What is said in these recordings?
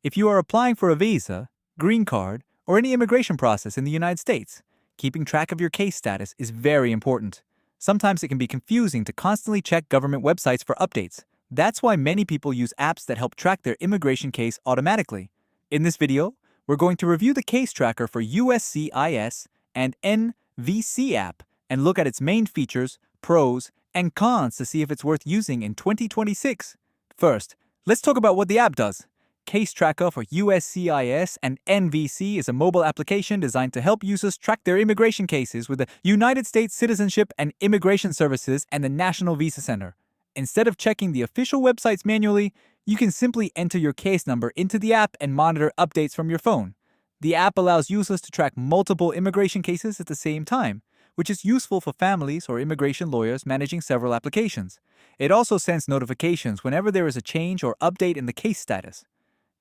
If you are applying for a visa, green card, or any immigration process in the United States, keeping track of your case status is very important. Sometimes it can be confusing to constantly check government websites for updates. That's why many people use apps that help track their immigration case automatically. In this video, we're going to review the case tracker for USCIS and NVC app and look at its main features, pros, and cons to see if it's worth using in 2026. First, let's talk about what the app does. Case Tracker for USCIS and NVC is a mobile application designed to help users track their immigration cases with the United States Citizenship and Immigration Services and the National Visa Center. Instead of checking the official websites manually, you can simply enter your case number into the app and monitor updates from your phone. The app allows users to track multiple immigration cases at the same time, which is useful for families or immigration lawyers managing several applications. It also sends notifications whenever there is a change or update in the case status.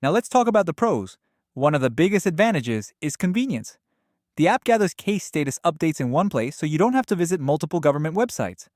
Now let's talk about the pros. One of the biggest advantages is convenience. The app gathers case status updates in one place so you don't have to visit multiple government websites.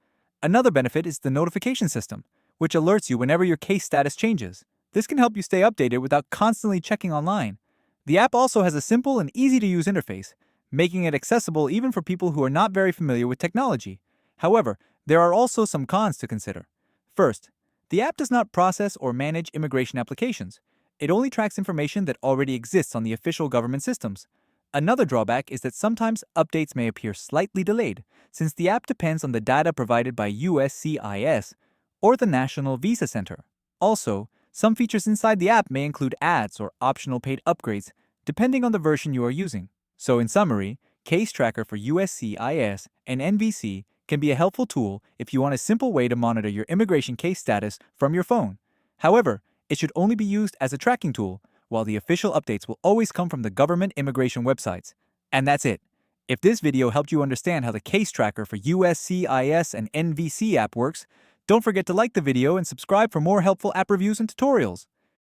Another benefit is the notification system, which alerts you whenever your case status changes. This can help you stay updated without constantly checking online. The app also has a simple and easy-to-use interface, making it accessible even for people who are not very familiar with technology. However, there are also some cons to consider. First, the app does not process or manage immigration applications. It only tracks information that already exists on the official government systems. Another drawback is that sometimes updates may appear slightly delayed, since the app depends on the data provided by USCIS or the National Visa Center. Also, some features inside the app may include ads or optional paid upgrades, depending on the version you are using. So in summary, Case Tracker for USCIS and NVC can be a helpful tool if you want a simple way to monitor your immigration case status from your phone. However, it should only be used as a tracking tool, while the official updates will always come from the government immigration websites. And that's it. If this video helped you understand how the Case Tracker for USCIS and NVC app works, don't forget to like the video and subscribe for more helpful app reviews and tutorials.